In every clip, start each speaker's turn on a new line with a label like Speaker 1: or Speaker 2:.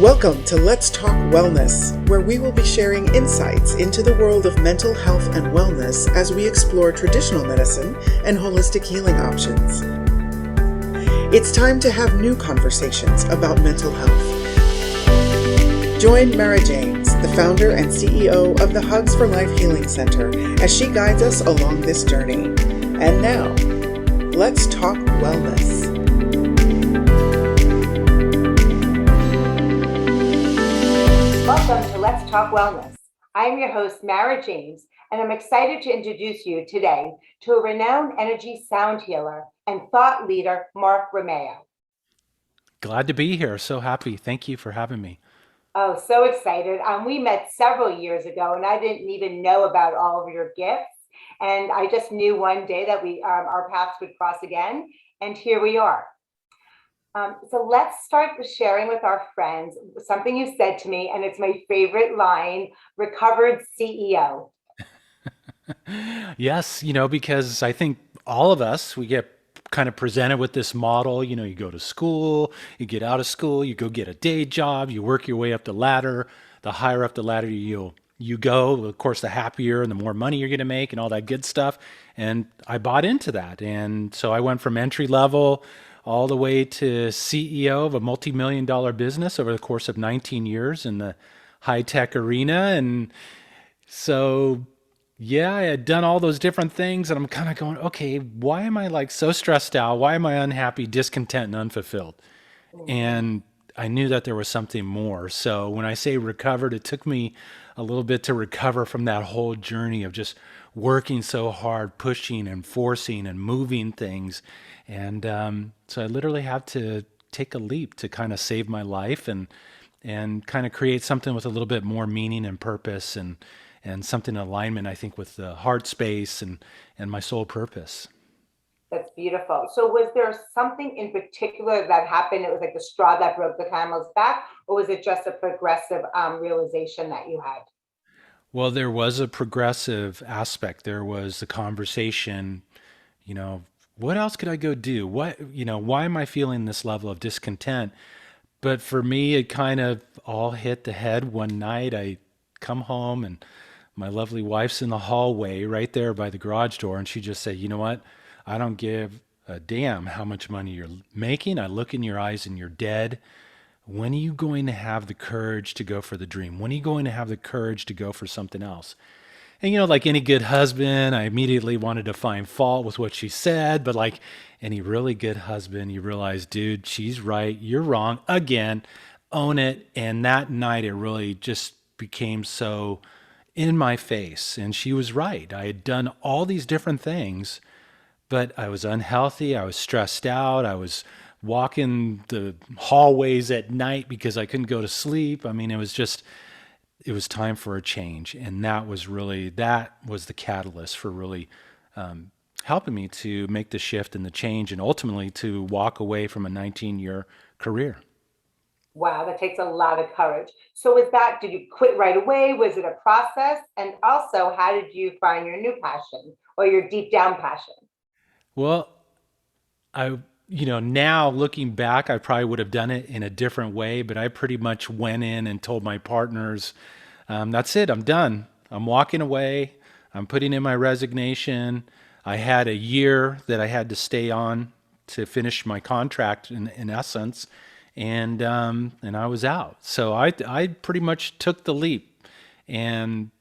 Speaker 1: Welcome to Let's Talk Wellness, where we will be sharing insights into the world of mental health and wellness as we explore traditional medicine and holistic healing options. It's time to have new conversations about mental health. Join Mara James, the founder and CEO of the Hugs for Life Healing Center, as she guides us along this journey. And now, let's talk wellness.
Speaker 2: Welcome to Let's Talk Wellness. I am your host, Mara James, and I'm excited to introduce you today to a renowned energy sound healer and thought leader, Mark Romero.
Speaker 3: Glad to be here. So happy. Thank you for having me.
Speaker 2: Oh, so excited. We met several years ago, and I didn't even know about all of your gifts. And I just knew one day that our paths would cross again, and here we are. So let's start with sharing with our friends something you said to me, and it's my favorite line, recovered CEO.
Speaker 3: Yes, because I think all of us, we get kind of presented with this model. You go to school, you get out of school, you go get a day job, you work your way up the ladder. The higher up the ladder you go, of course, the happier and the more money you're going to make and all that good stuff. And I bought into that. And so I went from entry level all the way to CEO of a multi-million dollar business over the course of 19 years in the high tech arena. And so, yeah, I had done all those different things, and I'm kind of going, okay, why am I like so stressed out? Why am I unhappy, discontent, and unfulfilled? And I knew that there was something more. So when I say recovered, it took me a little bit to recover from that whole journey of just working so hard, pushing and forcing and moving things. And so I literally had to take a leap to kind of save my life and kind of create something with a little bit more meaning and purpose and something in alignment, I think, with the heart space and my soul purpose.
Speaker 2: That's beautiful. So was there something in particular that happened? It was like the straw that broke the camel's back, or was it just a progressive realization that you had?
Speaker 3: Well, there was a progressive aspect. There was the conversation, you know, what else could I go do? Why am I feeling this level of discontent? But for me, it kind of all hit the head one night. I come home and my lovely wife's in the hallway right there by the garage door. And she just said, you know what? I don't give a damn how much money you're making. I look in your eyes and you're dead. When are you going to have the courage to go for the dream? When are you going to have the courage to go for something else? And like any good husband, I immediately wanted to find fault with what she said. But like any really good husband, you realize, dude, she's right. You're wrong again. Own it. And that night, it really just became so in my face. And she was right. I had done all these different things, but I was unhealthy. I was stressed out. I was walking the hallways at night because I couldn't go to sleep. I mean, it was time for a change. And that was the catalyst for really helping me to make the shift and the change and ultimately to walk away from a 19-year career.
Speaker 2: Wow, that takes a lot of courage. So did you quit right away? Was it a process? And also, how did you find your new passion or your deep down passion?
Speaker 3: Well, now looking back, I probably would have done it in a different way, but I pretty much went in and told my partners, that's it, I'm done. I'm walking away. I'm putting in my resignation. I had a year that I had to stay on to finish my contract in essence. And I was out. So I pretty much took the leap and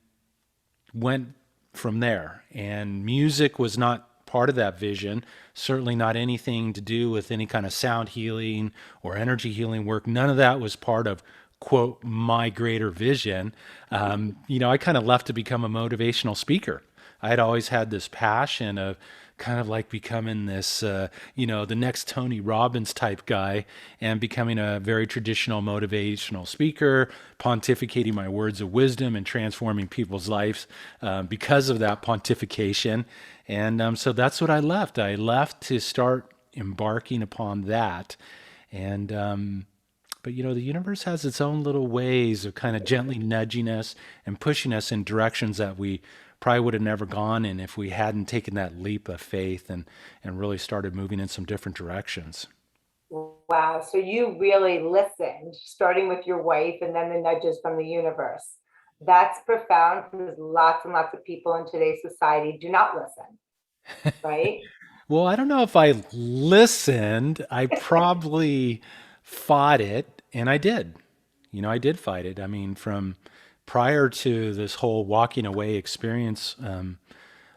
Speaker 3: went from there. And music was not part of that vision, certainly not anything to do with any kind of sound healing or energy healing work. None of that was part of, quote, my greater vision. I kind of left to become a motivational speaker. I had always had this passion of kind of like becoming this, the next Tony Robbins type guy and becoming a very traditional motivational speaker, pontificating my words of wisdom and transforming people's lives because of that pontification. And so that's what I left. I left to start embarking upon that. But the universe has its own little ways of kind of gently nudging us and pushing us in directions that we probably would have never gone in if we hadn't taken that leap of faith and really started moving in some different directions.
Speaker 2: Wow. So you really listened, starting with your wife and then the nudges from the universe. That's profound because lots and lots of people in today's society do not listen, right?
Speaker 3: Well, I don't know if I listened. I probably fought it, and I did. I did fight it. I mean, from prior to this whole walking away experience,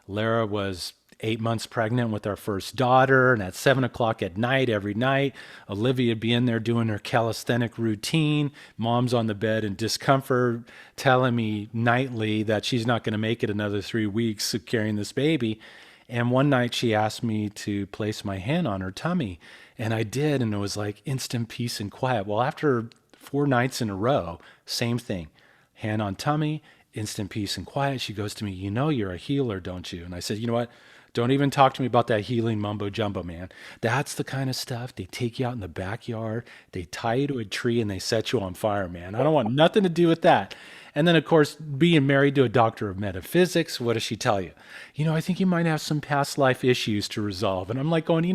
Speaker 3: Lara was 8 months pregnant with our first daughter, and at 7 o'clock at night, every night, Olivia would be in there doing her calisthenic routine. Mom's on the bed in discomfort, telling me nightly that she's not going to make it another 3 weeks of carrying this baby. And one night she asked me to place my hand on her tummy, and I did, and it was like instant peace and quiet. Well, after 4 nights in a row, same thing, hand on tummy, instant peace and quiet. She goes to me, "You know you're a healer, don't you?" And I said, "You know what? Don't even talk to me about that healing mumbo jumbo, man. That's the kind of stuff they take you out in the backyard, they tie you to a tree, and they set you on fire, man. I don't want nothing to do with that." And then, of course, being married to a doctor of metaphysics, what does she tell you? I think you might have some past life issues to resolve. And I'm like going,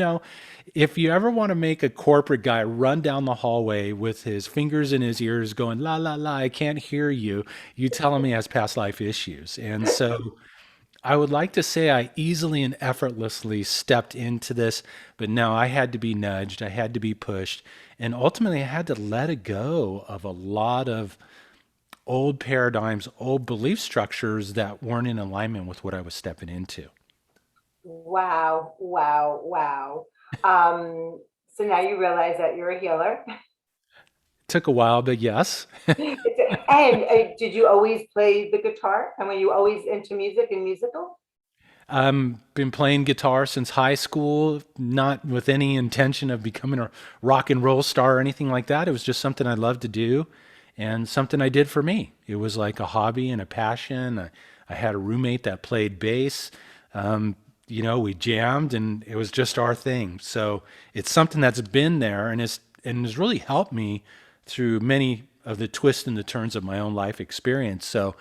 Speaker 3: if you ever want to make a corporate guy run down the hallway with his fingers in his ears going, la, la, la, I can't hear you, you tell him he has past life issues. And so I would like to say I easily and effortlessly stepped into this, but no, I had to be nudged, I had to be pushed, and ultimately I had to let it go of a lot of old paradigms, old belief structures that weren't in alignment with what I was stepping into.
Speaker 2: Wow, wow, wow. So now you realize that you're a healer.
Speaker 3: Took a while, but yes.
Speaker 2: And did you always play the guitar? And were you always into music and musical?
Speaker 3: Been playing guitar since high school, not with any intention of becoming a rock and roll star or anything like that. It was just something I loved to do and something I did for me. It was like a hobby and a passion. I had a roommate that played bass. We jammed and it was just our thing. So it's something that's been there and has really helped me through many of the twists and the turns of my own life experience. So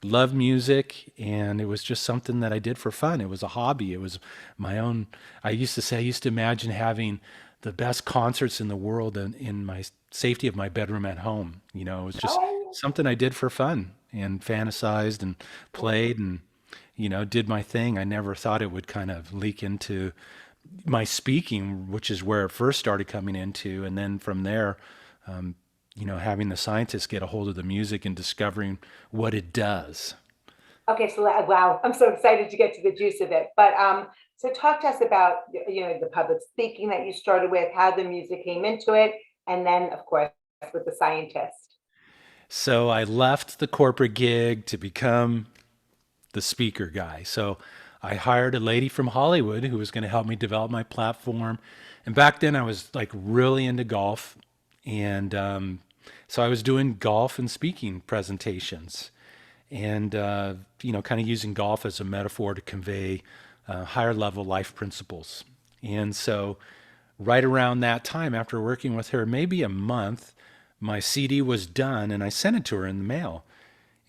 Speaker 3: love music, and it was just something that I did for fun. It was a hobby. It was my own. I used to say, I used to imagine having the best concerts in the world in my safety of my bedroom at home. It was just
Speaker 2: Oh,
Speaker 3: something I did for fun and fantasized and played and, did my thing. I never thought it would kind of leak into my speaking, which is where it first started coming into. And then from there, um, having the scientists get a hold of the music and discovering what it does.
Speaker 2: okay. So wow, I'm so excited to get to the juice of it. But so talk to us about the public speaking that you started with, how the music came into it, and then of course with the scientist.
Speaker 3: So I left the corporate gig to become the speaker guy. So I hired a lady from Hollywood who was going to help me develop my platform. And back then I was like really into golf. And so I was doing golf and speaking presentations and, kind of using golf as a metaphor to convey higher level life principles. And so right around that time, after working with her, maybe a month, my CD was done and I sent it to her in the mail.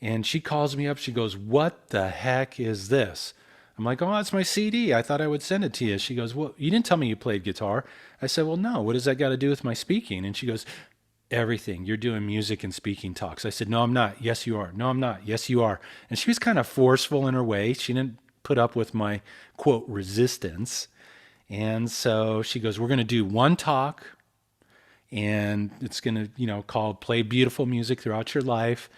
Speaker 3: And she calls me up. She goes, "What the heck is this?" I'm like, "Oh, that's my CD. I thought I would send it to you." She goes, "Well, you didn't tell me you played guitar." I said, "Well, no. What does that got to do with my speaking?" And she goes, "Everything. You're doing music and speaking talks." I said, "No, I'm not." "Yes, you are." "No, I'm not." "Yes, you are." And she was kind of forceful in her way. She didn't put up with my quote resistance. And so she goes, "We're going to do one talk and it's going to, called Play Beautiful Music Throughout Your Life.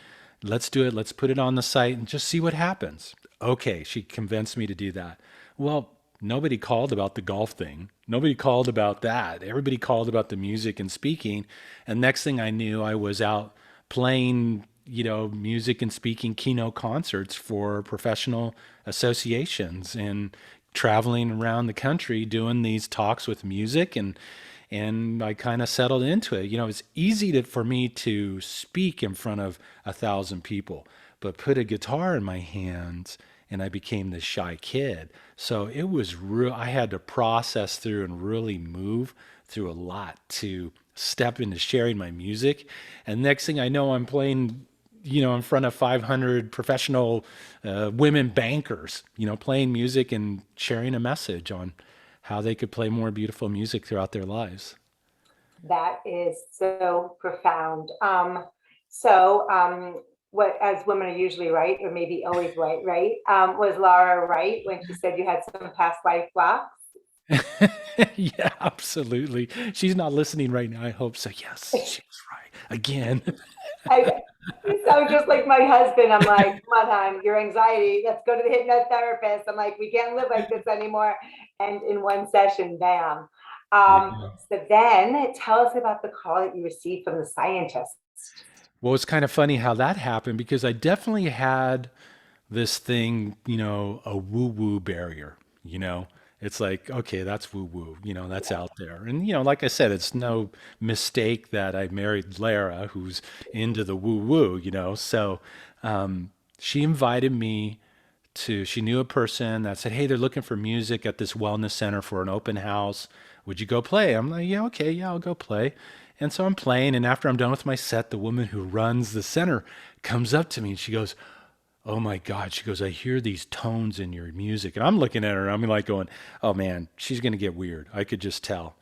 Speaker 3: Let's do it. Let's put it on the site and just see what happens." Okay, she convinced me to do that. Well, nobody called about the golf thing. Nobody called about that. Everybody called about the music and speaking. And next thing I knew, I was out playing, music and speaking keynote concerts for professional associations and traveling around the country doing these talks with music and I kind of settled into it. It's easy for me to speak in front of 1,000 people, but put a guitar in my hands and I became this shy kid. So it was real. I had to process through and really move through a lot to step into sharing my music. And next thing I know, I'm playing, in front of 500 professional women bankers, playing music and sharing a message on how they could play more beautiful music throughout their lives.
Speaker 2: That is so profound. So, what, as women are usually right, or maybe always right? Was Laura right when she said you had some past life blocks?
Speaker 3: Yeah, absolutely. She's not listening right now. I hope so. Yes, she was right again.
Speaker 2: I, you sound just like my husband. I'm like, come on, hon, your anxiety, let's go to the hypnotherapist. I'm like, we can't live like this anymore. And in one session, bam.
Speaker 3: Yeah.
Speaker 2: So then tell us about the call that you received from the scientist.
Speaker 3: Well, it's kind of funny how that happened because I definitely had this thing, a woo woo barrier, you know? It's like, okay, that's woo woo, that's out there. And, like I said, it's no mistake that I married Lara, who's into the woo woo, So she invited me she knew a person that said, hey, they're looking for music at this wellness center for an open house. Would you go play? I'm like, yeah, okay, yeah, I'll go play. And so I'm playing. And after I'm done with my set, the woman who runs the center comes up to me and she goes, oh my God. She goes, I hear these tones in your music. And I'm looking at her and I'm like going, oh man, she's going to get weird. I could just tell.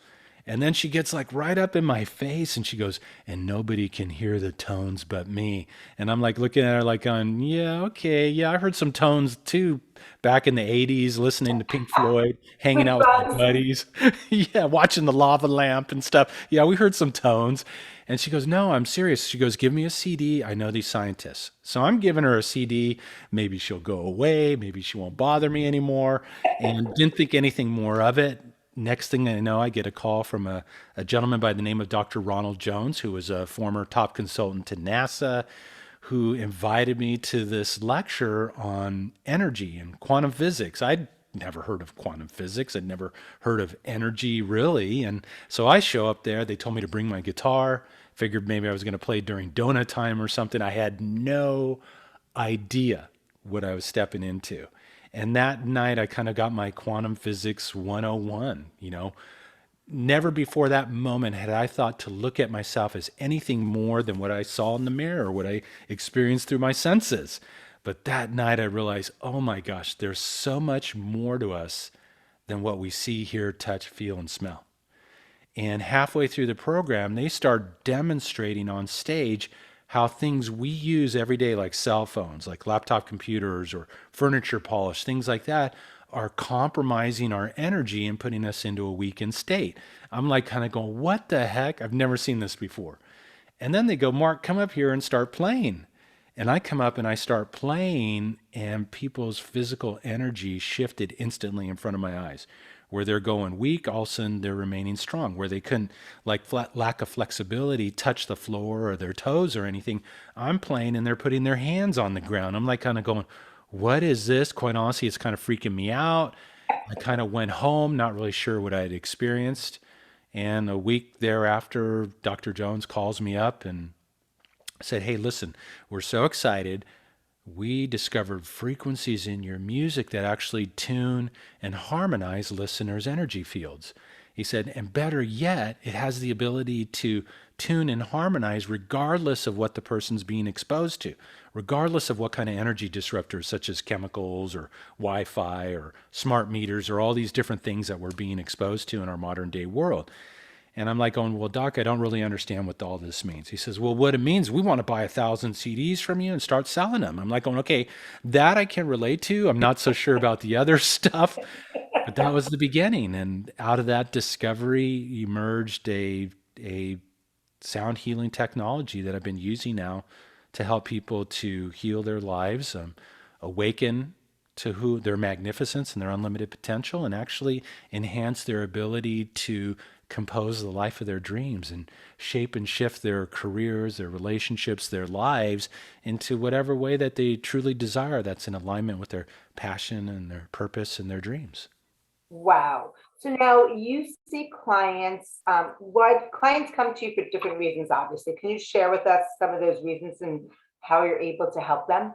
Speaker 3: And then she gets like right up in my face and she goes, and nobody can hear the tones but me. And I'm like looking at her like going, yeah, okay. Yeah, I heard some tones too back in the 80s, listening to Pink Floyd, hanging
Speaker 2: With
Speaker 3: out with my
Speaker 2: drugs.
Speaker 3: buddies. Yeah, watching the lava lamp and stuff. Yeah, we heard some tones. And she goes, no, I'm serious. She goes, give me a CD. I know these scientists. So I'm giving her a CD. Maybe she'll go away. Maybe she won't bother me anymore. And didn't think anything more of it. Next thing I know, I get a call from a gentleman by the name of Dr. Ronald Jones, who was a former top consultant to NASA, who invited me to this lecture on energy and quantum physics. I'd never heard of quantum physics. I'd never heard of energy really. And so I show up there. They told me to bring my guitar. Figured maybe I was going to play during donut time or something. I had no idea what I was stepping into. And that night, I kind of got my quantum physics 101. Never before that moment had I thought to look at myself as anything more than what I saw in the mirror, what I experienced through my senses. But that night, I realized, oh my gosh, there's so much more to us than what we see, hear, touch, feel, and smell. And halfway through the program, they start demonstrating on stage how things we use every day, like cell phones, like laptop computers or furniture polish, things like that, are compromising our energy and putting us into a weakened state. I'm like kind of going, what the heck? I've never seen this before. And then they go, Mark, come up here and start playing. And I come up and I start playing, and people's physical energy shifted instantly in front of my eyes. Where they're going weak, all of a sudden they're remaining strong. Where they couldn't, like lack of flexibility, touch the floor or their toes or anything, I'm playing and they're putting their hands on the ground. I'm like kind of going, what is this? Quite honestly, it's kind of freaking me out. I kind of went home, not really sure what I had experienced. And a week thereafter, Dr. Jones calls me up and said, hey, listen, we're so excited. We discovered frequencies in your music that actually tune and harmonize listeners' energy fields. He said, and better yet, it has the ability to tune and harmonize regardless of what the person's being exposed to, regardless of what kind of energy disruptors, such as chemicals or Wi-Fi or smart meters or all these different things that we're being exposed to in our modern day world. And I'm like going, well, Doc, I don't really understand what all this means. He says, well, what it means, we want to buy 1,000 CDs from you and start selling them. I'm like going, okay, that I can relate to. I'm not so sure about the other stuff, but that was the beginning. And out of that discovery emerged a sound healing technology that I've been using now to help people to heal their lives, awaken to who their magnificence and their unlimited potential, and actually enhance their ability to compose the life of their dreams and shape and shift their careers, their relationships, their lives into whatever way that they truly desire that's in alignment with their passion and their purpose and their dreams.
Speaker 2: Wow. So now you see clients, what clients come to you for different reasons, obviously. Can you share with us some of those reasons and how you're able to help them?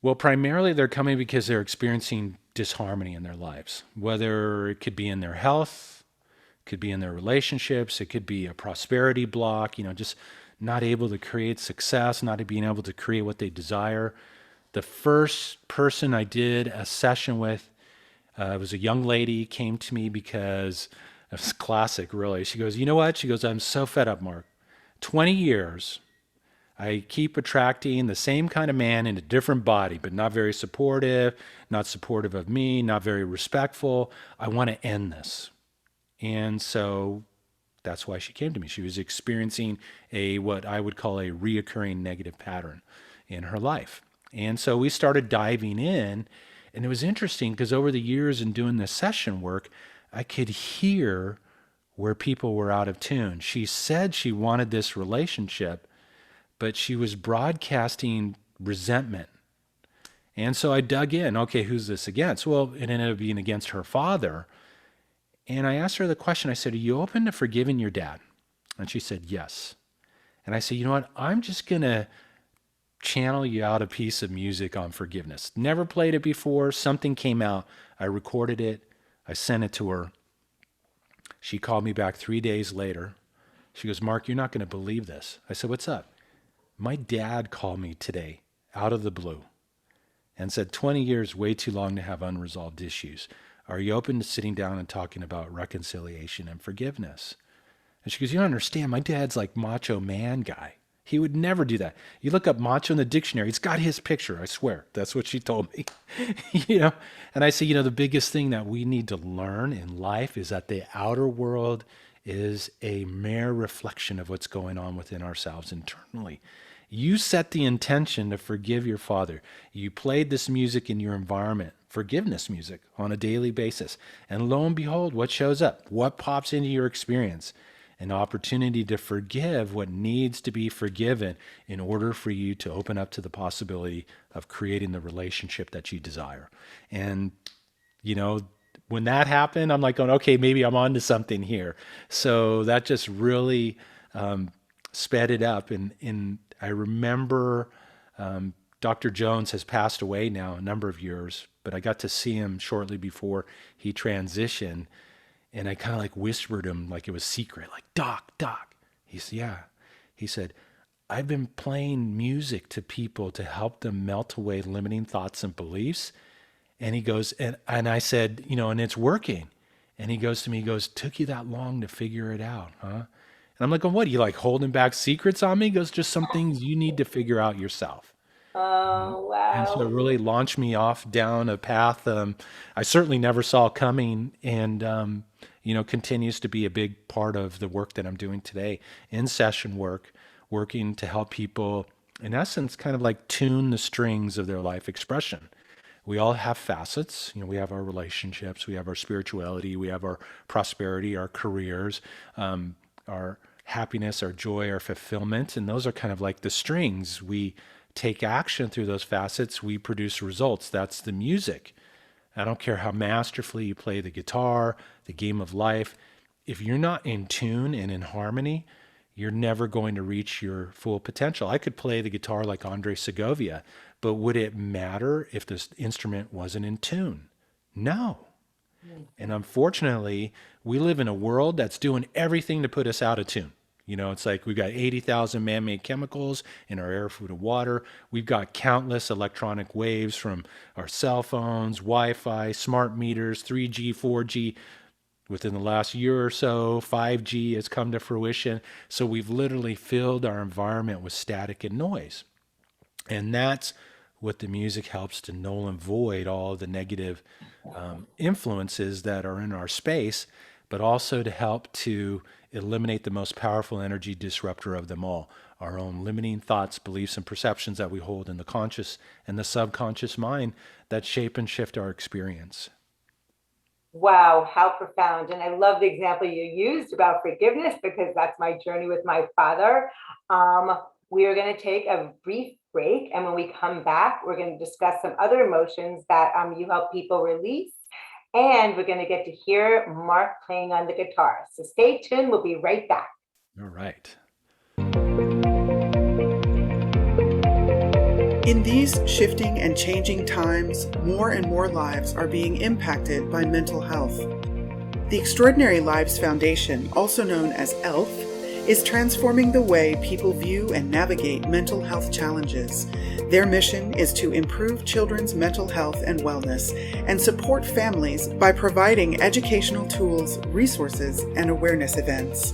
Speaker 3: Well, primarily they're coming because they're experiencing disharmony in their lives, whether it could be in their health, could be in their relationships, it could be a prosperity block, just not able to create success, not being able to create what they desire. The first person I did a session with, it was a young lady, came to me because It's classic, really. She goes, you know what? She goes, I'm so fed up, Mark. 20 years, I keep attracting the same kind of man in a different body, but not very supportive, not supportive of me, not very respectful. I want to end this. And so that's why she came to me. She was experiencing what I would call a reoccurring negative pattern in her life. And so we started diving in, and it was interesting because over the years in doing this session work, I could hear where people were out of tune. She said she wanted this relationship, but she was broadcasting resentment. And so I dug in. Okay, who's this against? Well, it ended up being against her father. And I asked her the question. I said, are you open to forgiving your dad? And she said, yes. And I said, you know what? I'm just going to channel you out a piece of music on forgiveness. Never played it before. Something came out. I recorded it. I sent it to her. She called me back 3 days later. She goes, Mark, you're not going to believe this. I said, what's up? My dad called me today out of the blue and said 20 years, way too long to have unresolved issues. Are you open to sitting down and talking about reconciliation and forgiveness? And she goes, you don't understand. My dad's like macho man guy. He would never do that. You look up macho in the dictionary, it's got his picture, I swear. That's what she told me. And I say, the biggest thing that we need to learn in life is that the outer world is a mere reflection of what's going on within ourselves internally. You set the intention to forgive your father. You played this music in your environment, forgiveness music, on a daily basis. And lo and behold, what shows up? What pops into your experience? An opportunity to forgive what needs to be forgiven in order for you to open up to the possibility of creating the relationship that you desire. And, when that happened, I'm like going, okay, maybe I'm onto something here. So that just really sped it up. And I remember Dr. Jones has passed away now a number of years, but I got to see him shortly before he transitioned. And I kind of like whispered him like it was secret, like, Doc. He said, yeah. He said, I've been playing music to people to help them melt away limiting thoughts and beliefs. And he goes, and I said, and it's working. And he goes to me, took you that long to figure it out, huh? And I'm like, what, are you like holding back secrets on me? He goes, just some things you need to figure out yourself.
Speaker 2: Oh, wow.
Speaker 3: And so it really launched me off down a path I certainly never saw coming, and continues to be a big part of the work that I'm doing today in session work, working to help people, in essence, kind of like tune the strings of their life expression. We all have facets. We have our relationships, we have our spirituality, we have our prosperity, our careers, our happiness, our joy, our fulfillment, and those are kind of like the strings. We take action through those facets, we produce results. That's the music. I don't care how masterfully you play the guitar, the game of life. If you're not in tune and in harmony, you're never going to reach your full potential. I could play the guitar like Andre Segovia, but would it matter if this instrument wasn't in tune? No. And unfortunately, we live in a world that's doing everything to put us out of tune. It's like we've got 80,000 man-made chemicals in our air, food, and water. We've got countless electronic waves from our cell phones, Wi-Fi, smart meters, 3G, 4G. Within the last year or so, 5G has come to fruition. So we've literally filled our environment with static and noise. And that's what the music helps to null and void all the negative influences that are in our space, but also to help to eliminate the most powerful energy disruptor of them all, our own limiting thoughts, beliefs, and perceptions that we hold in the conscious and the subconscious mind that shape and shift our experience.
Speaker 2: Wow, how profound. And I love the example you used about forgiveness, because that's my journey with my father. We are going to take a brief break. And when we come back, we're going to discuss some other emotions that you help people release. And we're going to get to hear Mark playing on the guitar. So stay tuned. We'll be right back.
Speaker 3: All right.
Speaker 1: In these shifting and changing times, more and more lives are being impacted by mental health. The Extraordinary Lives Foundation, also known as ELF, is transforming the way people view and navigate mental health challenges. Their mission is to improve children's mental health and wellness and support families by providing educational tools, resources, and awareness events.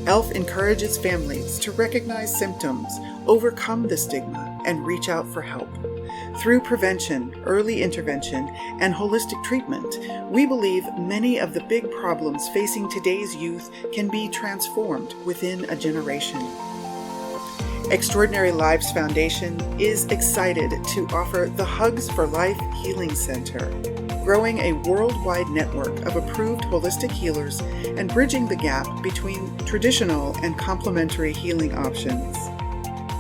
Speaker 1: ELF encourages families to recognize symptoms, overcome the stigma, and reach out for help. Through prevention, early intervention, and holistic treatment, we believe many of the big problems facing today's youth can be transformed within a generation. Extraordinary Lives Foundation is excited to offer the Hugs for Life Healing Center, growing a worldwide network of approved holistic healers and bridging the gap between traditional and complementary healing options.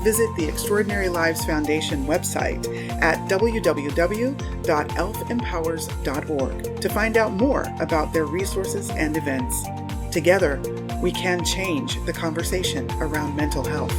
Speaker 1: Visit the Extraordinary Lives Foundation website at www.elfempowers.org to find out more about their resources and events. Together, we can change the conversation around mental health.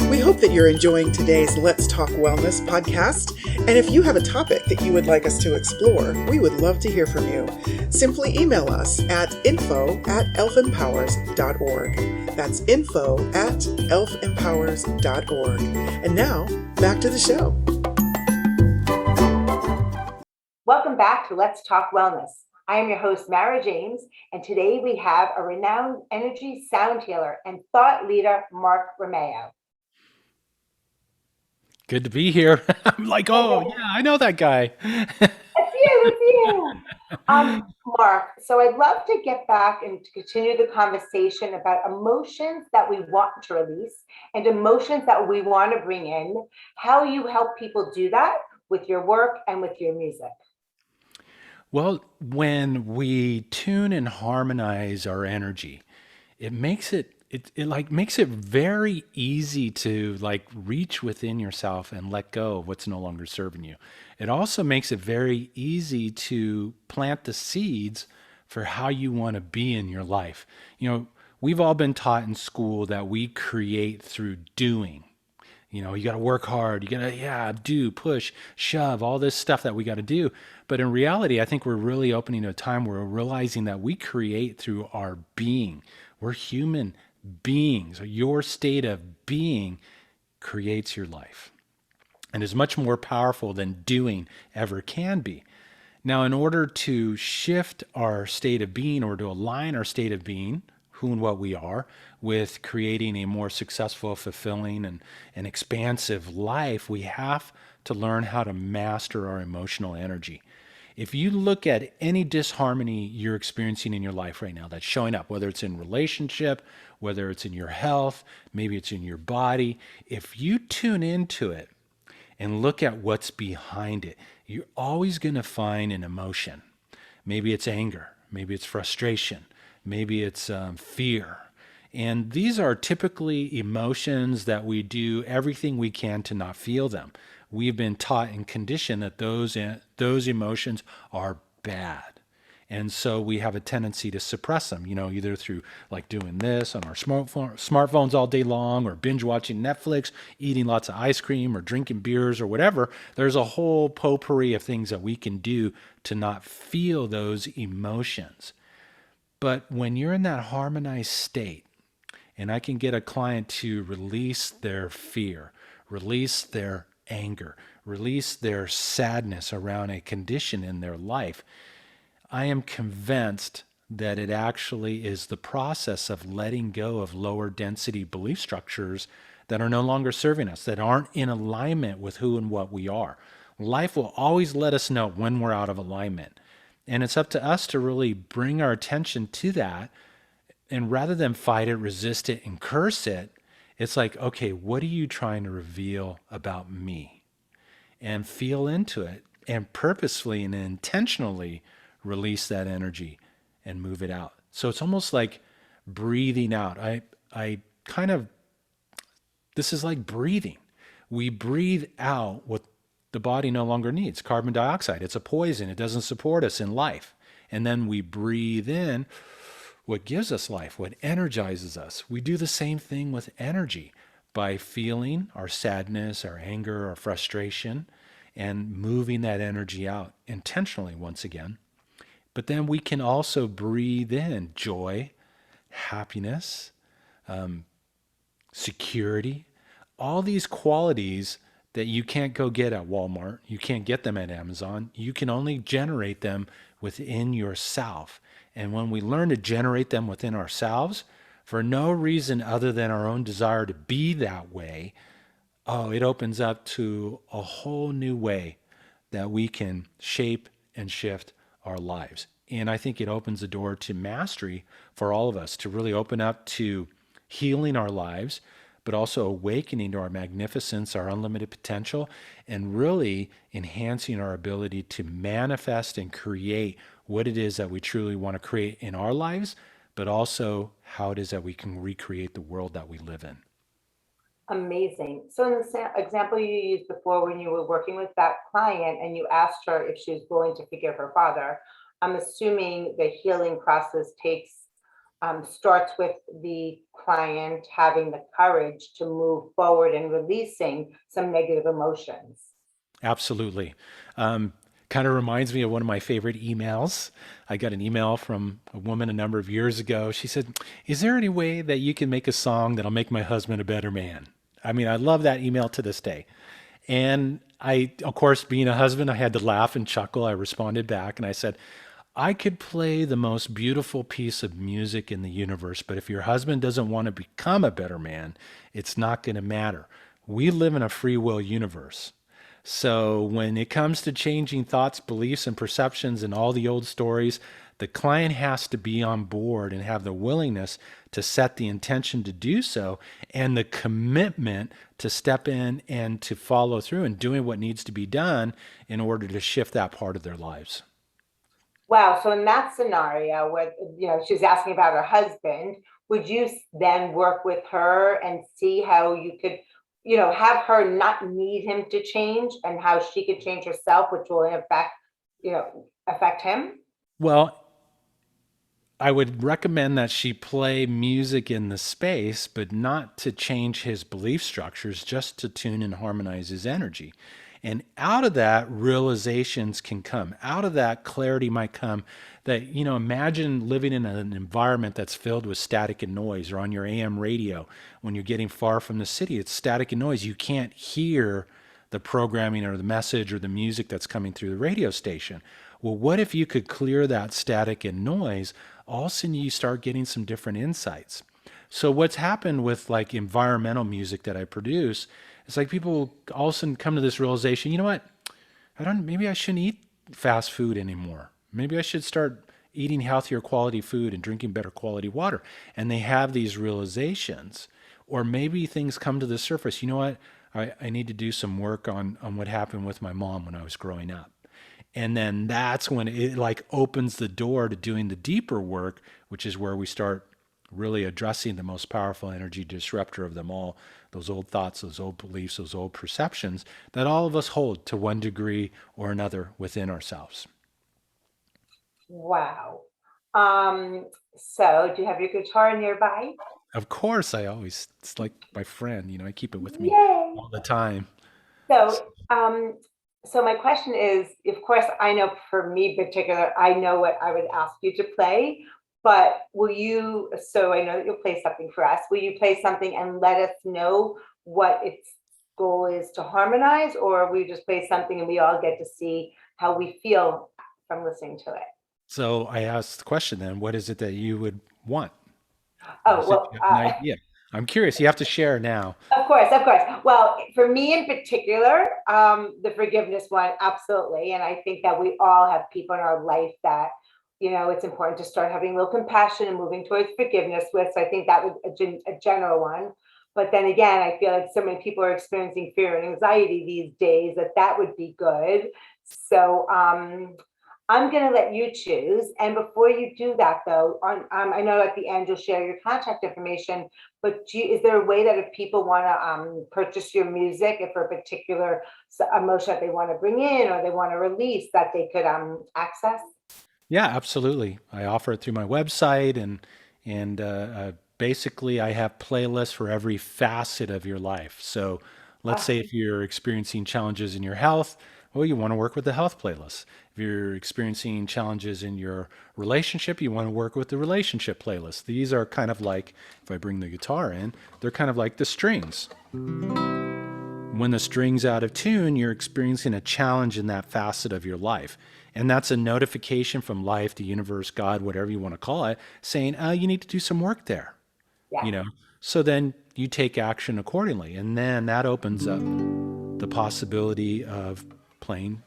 Speaker 1: We hope that you're enjoying today's Let's Talk Wellness podcast. And if you have a topic that you would like us to explore, we would love to hear from you. Simply email us at info@elfempowers.org. That's info@elfempowers.org. And now, back to the show.
Speaker 2: Welcome back to Let's Talk Wellness. I am your host, Mara James, and today we have a renowned energy sound healer and thought leader, Mark Romeo.
Speaker 3: Good to be here. I'm like, oh, yeah, I know that guy.
Speaker 2: That's you. Mark, so I'd love to get back and to continue the conversation about emotions that we want to release and emotions that we want to bring in, how you help people do that with your work and with your music.
Speaker 3: Well, when we tune and harmonize our energy, it makes it makes it very easy to like reach within yourself and let go of what's no longer serving you. It also makes it very easy to plant the seeds for how you want to be in your life. You know, we've all been taught in school that we create through doing. You know, you got to work hard. You got to, do, push, shove, all this stuff that we got to do. But in reality, I think we're really opening to a time where we're realizing that we create through our being. We're human beings. Your state of being creates your life and is much more powerful than doing ever can be. Now, in order to shift our state of being or to align our state of being, who and what we are, with creating a more successful, fulfilling, and expansive life, we have to learn how to master our emotional energy. If you look at any disharmony you're experiencing in your life right now that's showing up, whether it's in relationship, whether it's in your health, maybe it's in your body, if you tune into it and look at what's behind it, you're always going to find an emotion. Maybe it's anger, maybe it's frustration, maybe it's fear. And these are typically emotions that we do everything we can to not feel them. We've been taught and conditioned that those emotions are bad. And so we have a tendency to suppress them, you know, either through like doing this on our smartphones all day long, or binge watching Netflix, eating lots of ice cream, or drinking beers or whatever. There's a whole potpourri of things that we can do to not feel those emotions. But when you're in that harmonized state, and I can get a client to release their fear, release their anger, release their sadness around a condition in their life, I am convinced that it actually is the process of letting go of lower density belief structures that are no longer serving us, that aren't in alignment with who and what we are. Life will always let us know when we're out of alignment. And it's up to us to really bring our attention to that. And rather than fight it, resist it, and curse it, it's like, okay, what are you trying to reveal about me? And feel into it and purposefully and intentionally release that energy and move it out. So it's almost like breathing out. This is like breathing. We breathe out what the body no longer needs, carbon dioxide. It's a poison. It doesn't support us in life. And then we breathe in what gives us life, what energizes us. We do the same thing with energy by feeling our sadness, our anger, our frustration, and moving that energy out intentionally once again. But then we can also breathe in joy, happiness, security, all these qualities that you can't go get at Walmart. You can't get them at Amazon. You can only generate them within yourself. And when we learn to generate them within ourselves, for no reason other than our own desire to be that way, oh, it opens up to a whole new way that we can shape and shift our lives. And I think it opens the door to mastery for all of us to really open up to healing our lives, but also awakening to our magnificence, our unlimited potential, and really enhancing our ability to manifest and create what it is that we truly want to create in our lives, but also how it is that we can recreate the world that we live in.
Speaker 2: Amazing. So in the example you used before, when you were working with that client and you asked her if she was willing to forgive her father, I'm assuming the healing process starts with the client having the courage to move forward and releasing some negative emotions.
Speaker 3: Absolutely. Kind of reminds me of one of my favorite emails. I got an email from a woman a number of years ago. She said, "Is there any way that you can make a song that'll make my husband a better man?" I mean, I love that email to this day. And I, of course, being a husband, I had to laugh and chuckle. I responded back and I said, I could play the most beautiful piece of music in the universe, but if your husband doesn't want to become a better man, it's not going to matter. We live in a free will universe. So when it comes to changing thoughts, beliefs, and perceptions and all the old stories, the client has to be on board and have the willingness to set the intention to do so and the commitment to step in and to follow through and doing what needs to be done in order to shift that part of their lives.
Speaker 2: Wow. So in that scenario where, she was asking about her husband, would you then work with her and see how you could, have her not need him to change and how she could change herself, which will affect him?
Speaker 3: Well, I would recommend that she play music in the space, but not to change his belief structures, just to tune and harmonize his energy. And out of that, realizations can come. Out of that, clarity might come that, imagine living in an environment that's filled with static and noise, or on your AM radio. When you're getting far from the city, it's static and noise. You can't hear the programming or the message or the music that's coming through the radio station. Well, what if you could clear that static and noise? All of a sudden you start getting some different insights. So what's happened with like environmental music that I produce, it's like people all of a sudden come to this realization, you know what? Maybe I shouldn't eat fast food anymore. Maybe I should start eating healthier quality food and drinking better quality water. And they have these realizations. Or maybe things come to the surface. You know what? I need to do some work on what happened with my mom when I was growing up. And then that's when it like opens the door to doing the deeper work, which is where we start really addressing the most powerful energy disruptor of them all, those old thoughts, those old beliefs, those old perceptions that all of us hold to one degree or another within ourselves.
Speaker 2: Wow. So do you have your guitar nearby?
Speaker 3: Of course, it's like my friend, I keep it with me
Speaker 2: Yay.
Speaker 3: all the time.
Speaker 2: So, so my question is, of course, I know for me in particular, I know what I would ask you to play, but so I know that you'll play something for us. Will you play something and let us know what its goal is to harmonize, or will you just play something and we all get to see how we feel from listening to it?
Speaker 3: So I asked the question then, what is it that you would want?
Speaker 2: Oh,
Speaker 3: If
Speaker 2: well,
Speaker 3: you have an idea. I'm curious. You have to share now.
Speaker 2: of course, of course. Well, for me in particular, the forgiveness one, absolutely. And I think that we all have people in our life that, it's important to start having a little compassion and moving towards forgiveness with. So I think that was a general one. But then again, I feel like so many people are experiencing fear and anxiety these days that would be good. So I'm going to let you choose. And before you do that, though, I know at the end you'll share your contact information, but is there a way that if people want to purchase your music, if for a particular emotion that they want to bring in or they want to release, that they could access?
Speaker 3: Yeah, absolutely. I offer it through my website, and basically I have playlists for every facet of your life. So let's say
Speaker 2: Awesome.
Speaker 3: if you're experiencing challenges in your health, Well, you want to work with the health playlist. If you're experiencing challenges in your relationship, you want to work with the relationship playlist. These are kind of like, if I bring the guitar in, they're kind of like the strings. When the string's out of tune, you're experiencing a challenge in that facet of your life. And that's a notification from life, the universe, God, whatever you want to call it, saying, you need to do some work there.
Speaker 2: Yeah.
Speaker 3: You know, so then you take action accordingly. And then that opens up the possibility of playing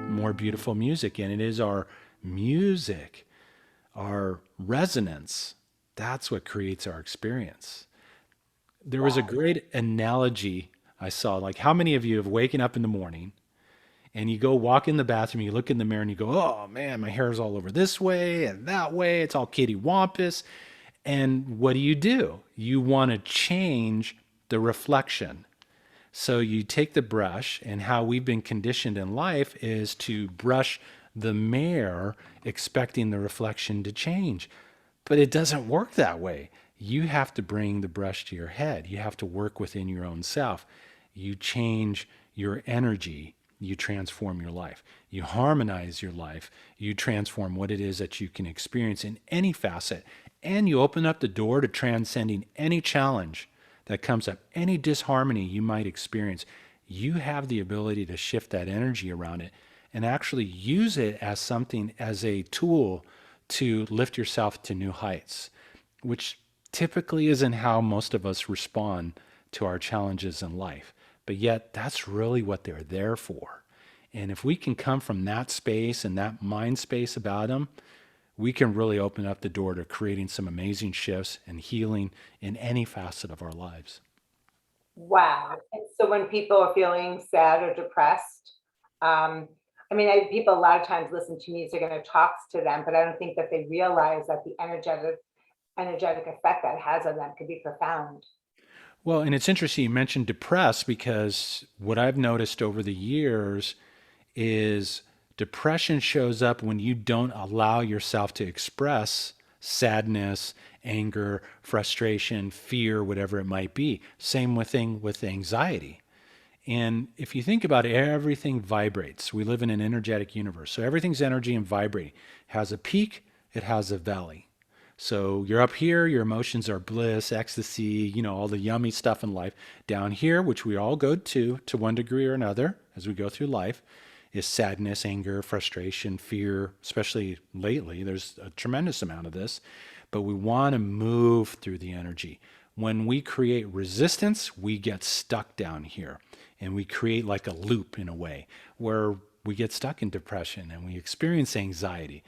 Speaker 3: more beautiful music. And it is our music, our resonance, that's what creates our experience. There was a
Speaker 2: Wow.
Speaker 3: great analogy I saw. Like, how many of you have waken up in the morning and you go walk in the bathroom, you look in the mirror and you go, oh man, my hair's all over this way and that way. It's all kitty wampus. And what do? You want to change the reflection. So you take the brush, and how we've been conditioned in life is to brush the mirror, expecting the reflection to change. But it doesn't work that way. You have to bring the brush to your head. You have to work within your own self. You change your energy. You transform your life. You harmonize your life. You transform what it is that you can experience in any facet. And you open up the door to transcending any challenge that comes up, any disharmony you might experience. You have the ability to shift that energy around it and actually use it as something, as a tool to lift yourself to new heights, which typically isn't how most of us respond to our challenges in life. But yet, that's really what they're there for. And if we can come from that space and that mind space about them, we can really open up the door to creating some amazing shifts and healing in any facet of our lives.
Speaker 2: Wow. And so when people are feeling sad or depressed, people a lot of times listen to music and it talks to them, but I don't think that they realize that the energetic effect that has on them could be profound.
Speaker 3: Well, and it's interesting you mentioned depressed, because what I've noticed over the years is depression shows up when you don't allow yourself to express sadness, anger, frustration, fear, whatever it might be. Same thing with anxiety. And if you think about it, everything vibrates. We live in an energetic universe. So everything's energy and vibrating. It has a peak, it has a valley. So you're up here, your emotions are bliss, ecstasy, all the yummy stuff in life. Down here, which we all go to one degree or another as we go through life, is sadness, anger, frustration, fear, especially lately. There's a tremendous amount of this, but we want to move through the energy. When we create resistance, we get stuck down here, and we create like a loop in a way where we get stuck in depression and we experience anxiety.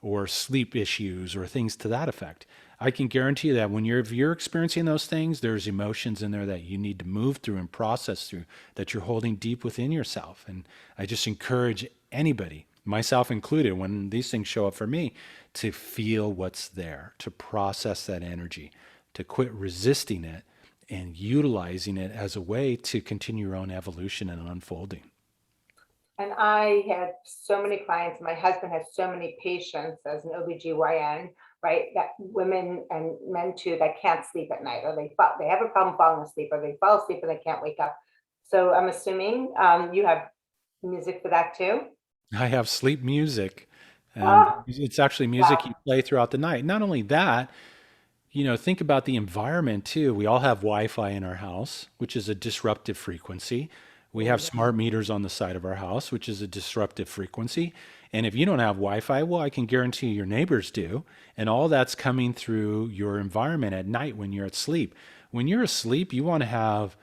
Speaker 3: Or sleep issues or things to that effect. I can guarantee that if you're experiencing those things, there's emotions in there that you need to move through and process through, that you're holding deep within yourself. And I just encourage anybody, myself included, when these things show up for me, to feel what's there, to process that energy, to quit resisting it and utilizing it as a way to continue your own evolution and unfolding.
Speaker 2: And I had so many clients, my husband has so many patients as an OBGYN, right? That women and men too, that can't sleep at night, or they have a problem falling asleep, or they fall asleep and they can't wake up. So I'm assuming you have music for that too?
Speaker 3: I have sleep music.
Speaker 2: Oh,
Speaker 3: It's actually music
Speaker 2: wow.
Speaker 3: you play throughout the night. Not only that, think about the environment too. We all have Wi-Fi in our house, which is a disruptive frequency. We have smart meters on the side of our house, which is a disruptive frequency. And if you don't have Wi-Fi, well, I can guarantee your neighbors do. And all that's coming through your environment at night when you're at sleep. When you're asleep, you want to have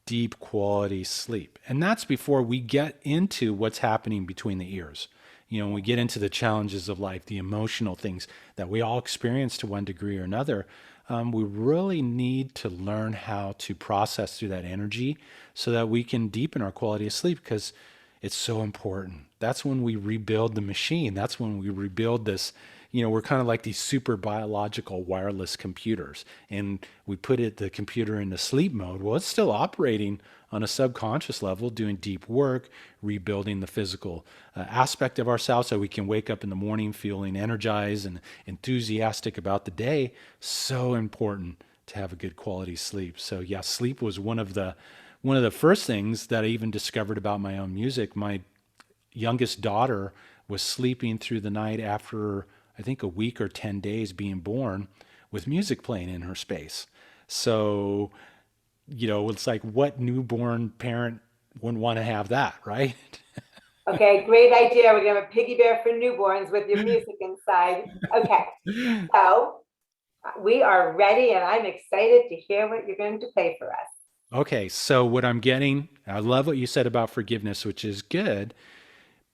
Speaker 3: deep quality sleep. And that's before we get into what's happening between the ears. When we get into the challenges of life, the emotional things that we all experience to one degree or another, we really need to learn how to process through that energy so that we can deepen our quality of sleep, because it's so important. That's when we rebuild the machine. That's when we rebuild this. We're kind of like these super biological wireless computers, and we put the computer into sleep mode. Well, it's still operating on a subconscious level, doing deep work, rebuilding the physical aspect of ourselves so we can wake up in the morning feeling energized and enthusiastic about the day. So important to have a good quality sleep. So yeah, sleep was one of one of the first things that I even discovered about my own music, my youngest daughter was sleeping through the night after, I think, a week or 10 days being born with music playing in her space. So, it's like, what newborn parent wouldn't want to have that, right?
Speaker 2: Okay, great idea. We're gonna have a piggy bear for newborns with your music inside. Okay, so we are ready and I'm excited to hear what you're going to play for us.
Speaker 3: Okay, so what I'm getting, I love what you said about forgiveness, which is good.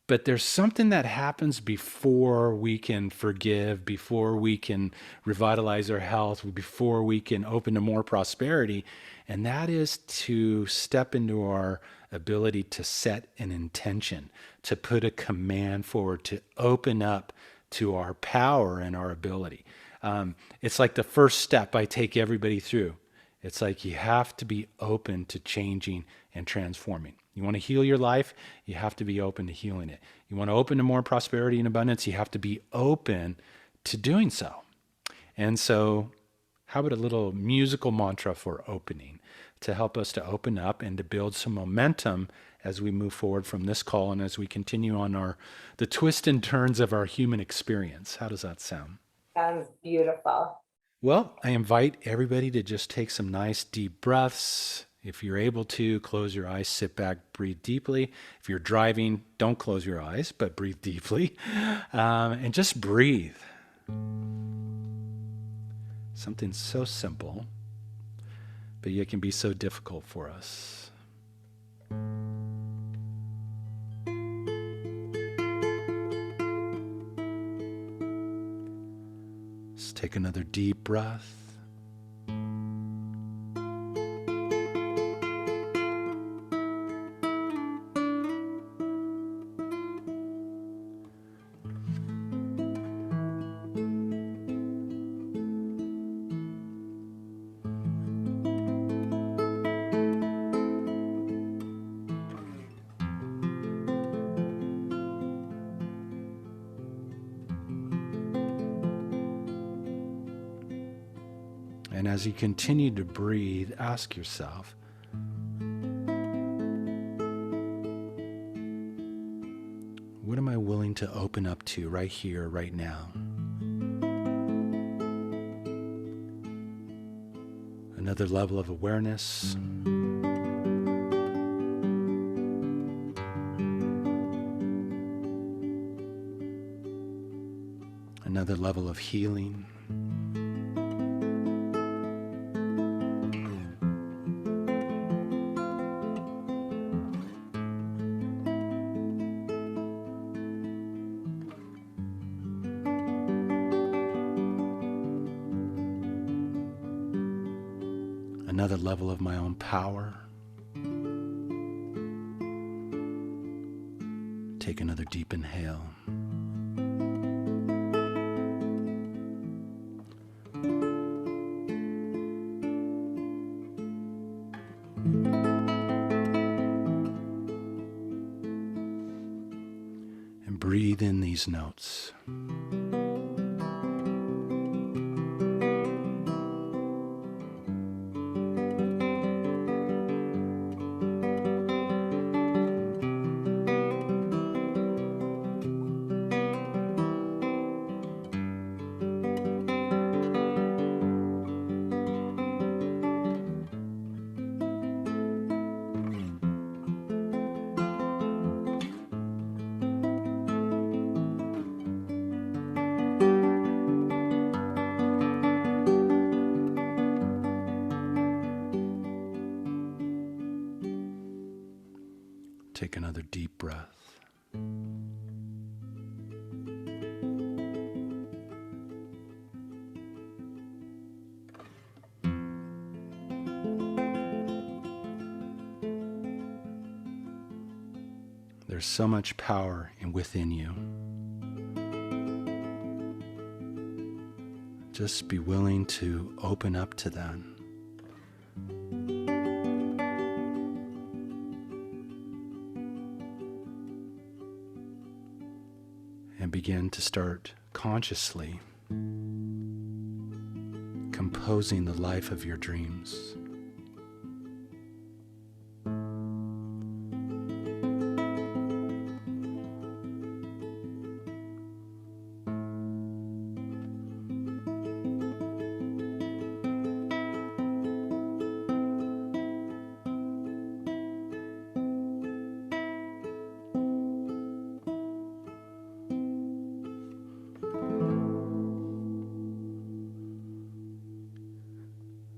Speaker 3: But there's something that happens before we can forgive, before we can revitalize our health, before we can open to more prosperity. And that is to step into our ability to set an intention, to put a command forward, to open up to our power and our ability. It's like the first step I take everybody through. It's like you have to be open to changing and transforming. You want to heal your life, you have to be open to healing it. You want to open to more prosperity and abundance, you have to be open to doing so. And so, how about a little musical mantra for opening to help us to open up and to build some momentum as we move forward from this call and as we continue on the twists and turns of our human experience. How does that sound?
Speaker 2: Sounds beautiful.
Speaker 3: Well, I invite everybody to just take some nice deep breaths. If you're able to, close your eyes, sit back, breathe deeply. If you're driving, don't close your eyes, but breathe deeply. And just breathe. Something so simple, but yet can be so difficult for us. Let's take another deep breath. And as you continue to breathe, ask yourself, what am I willing to open up to right here, right now? Another level of awareness. Another level of healing. Another level of my own power. Take another deep inhale. And breathe in these notes. Take another deep breath. There's so much power within you. Just be willing to open up to that. And begin to start consciously composing the life of your dreams.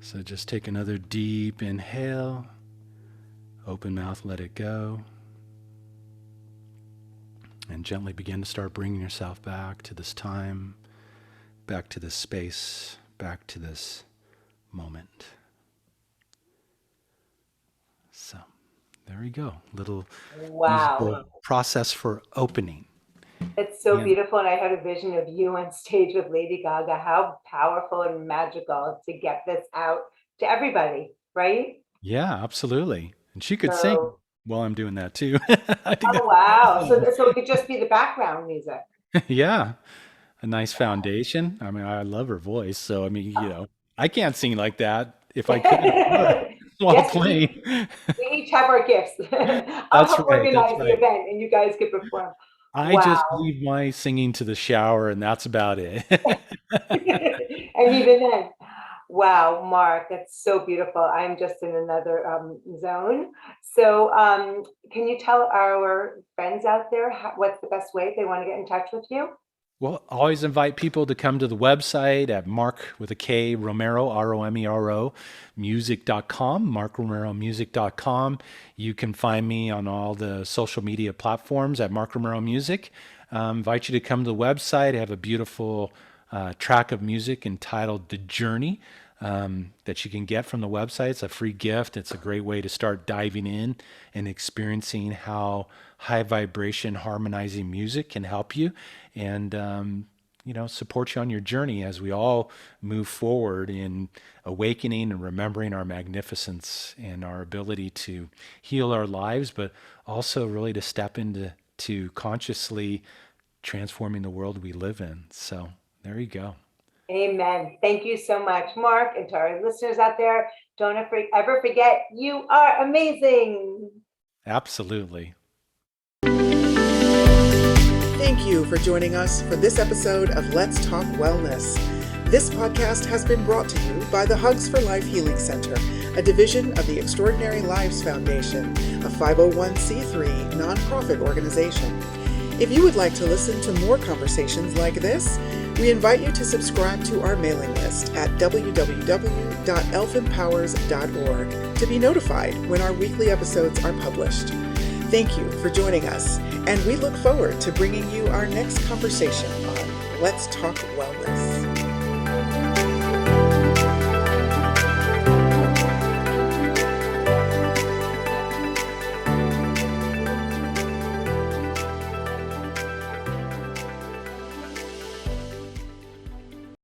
Speaker 3: So just take another deep inhale, open mouth, let it go, and gently begin to start bringing yourself back to this time, back to this space, back to this moment. So there we go. Little
Speaker 2: Wow.
Speaker 3: musical process for opening.
Speaker 2: It's so
Speaker 3: Yeah.
Speaker 2: beautiful. And I had a vision of you on stage with Lady Gaga. How powerful and magical to get this out to everybody, right?
Speaker 3: Yeah, absolutely. And she could sing
Speaker 2: So,
Speaker 3: while I'm doing that too. I think
Speaker 2: oh
Speaker 3: that,
Speaker 2: wow. So it could just be the background music.
Speaker 3: yeah, a nice foundation. I mean, I love her voice. So, I mean, I can't sing like that if I could while
Speaker 2: Yes,
Speaker 3: playing.
Speaker 2: we each have our gifts. I'll
Speaker 3: That's
Speaker 2: help
Speaker 3: right. That's
Speaker 2: organize the
Speaker 3: right.
Speaker 2: event and you guys could perform.
Speaker 3: I just
Speaker 2: Wow.
Speaker 3: leave my singing to the shower and that's about it.
Speaker 2: And even then, wow, Mark, that's so beautiful. I'm just in another zone. So, can you tell our friends out there what's the best way if they want to get in touch with you?
Speaker 3: Well, always invite people to come to the website at Mark with a K, Romero, Romero, music.com, markromeromusic.com. You can find me on all the social media platforms at Mark Romero Music. Invite you to come to the website. I have a beautiful track of music entitled The Journey that you can get from the website. It's a free gift. It's a great way to start diving in and experiencing how high vibration harmonizing music can help you and support you on your journey as we all move forward in awakening and remembering our magnificence and our ability to heal our lives, but also really to step into consciously transforming the world we live in. So there you go.
Speaker 2: Amen. Thank you so much, Mark, and to our listeners out there. Don't ever forget, you are amazing.
Speaker 3: Absolutely.
Speaker 1: Thank you for joining us for this episode of Let's Talk Wellness. This podcast has been brought to you by the Hugs for Life Healing Center, a division of the Extraordinary Lives Foundation, a 501c3 nonprofit organization. If you would like to listen to more conversations like this, we invite you to subscribe to our mailing list at www.elfempowers.org to be notified when our weekly episodes are published. Thank you for joining us, and we look forward to bringing you our next conversation on Let's Talk Wellness.